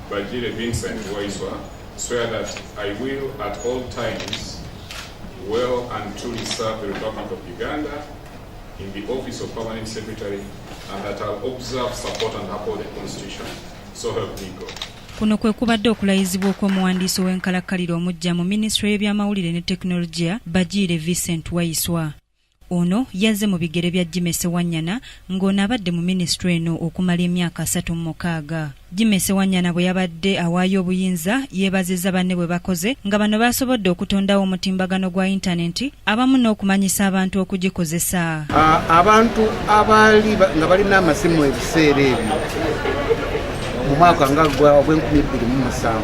Bajire Vincent Waiswa, swear that I will at all times well and truly serve the Republic of Uganda in the office of Permanent Secretary, and that I'll observe, support and uphold the Constitution. So help me God. Kuno kwe kubadde okulayizibwa okw'omuwandiisi w'enkalakkalira omuggya mu Minisitule y'ebyamawulire ne tekinologiya Bajire Vincent Waiswa. Ono yazze mu bigere bya Jimmy Ssewanyana ng'ono abadde mu minisitule eno okumala emyaka 36. Jimmy Ssewanyana bwe yabadde awaayo obuyinza yeebazizza banne bwe bakoze nga bano basobodde okutondawo omutimbagano gwa intaneti abamu n'okumanyisa abantu okugikozesa. Abantu abaali nga balina amasimu ebiseera ebyo mu mwaka nga gwa-2027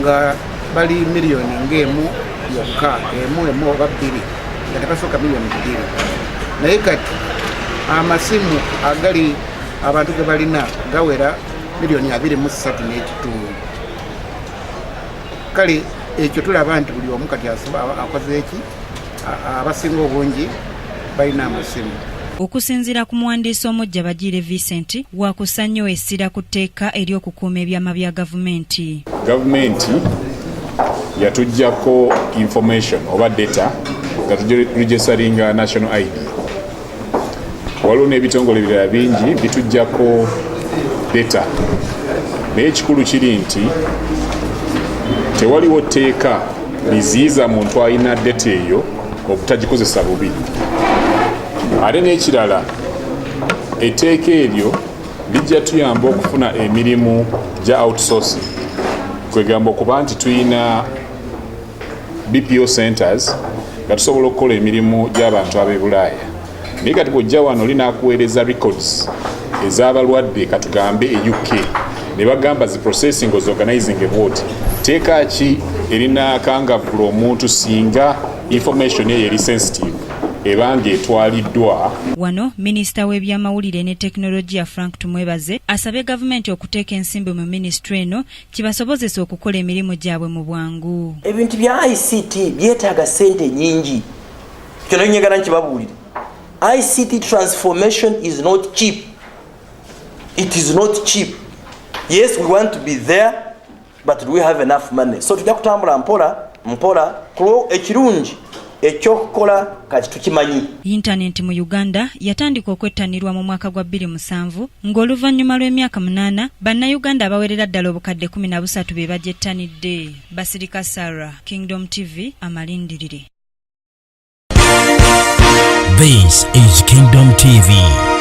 nga bali miliyoni ng'emu yokka emu oba bbiri nga tebasoka miliyoni 2. Naye kati amasimu agali abantu ge balina gawera miliyoni 23.5. Kale ekyo tulaba nti buli omu kati akoze eki abasinga obungi balina amasimu. Okusinziira ku muwandiisi omuggya Bajire Vincent wakusannyo essira ku tteeka ery'okukuuma ebyama bya gavumenti. Gavumenti yatuggyako information oba data nga turegisteringa national ID. Waliwo n'ebitongole ebirala bingi bituggyako data. Naye ekikulu kiri nti tewaliwo tteeka liziyiza muntu alina data eyo obutagikozesa bubi. Ate n'ekirala etteeka eryo lijja tuyamba okufuna emirimu gya outsourcing. Kwegamba okuba nti tuyina BPO centers nga tusobola okukola emirimu gy'abantu ab'e Bulaaya. Naye kati bw'ojja wano linaakuweereza records ez'abalwadde katugambe e UK ne bagamba zi processing organizing bwoti. Tteeka ki erinaakangavvula omuntu singa information eyo eri sensitive ebanga etwaliddwa. Wano minisita w'ebyamawulire ne tekinologiya Frank Tumwebaze asabye gavumenti okuteeka ensimbi mu minisitule eno kibasobozesa okukola emirimu gyabwe mu bwangu. Ebintu bya ICT byetaaga ssente nyingi. Kino nyegala nkibabuulire. ICT transformation is not cheap. It is not cheap. Yes, we want to be there, but do we have enough money? So tujja kutambula mpola kulo ekirungi ekyokukola kati tukimanyi. Intaneti mu Uganda yatandika okwettanirwa mu mwaka gwa 2007 ng'oluvannyuma lw'emyaka 8 bannayuganda abawerera ddala obukadde 13 be bagyettanidde. Basirika Sarah, Kingdom TV, amalindirire. This is Kingdom TV.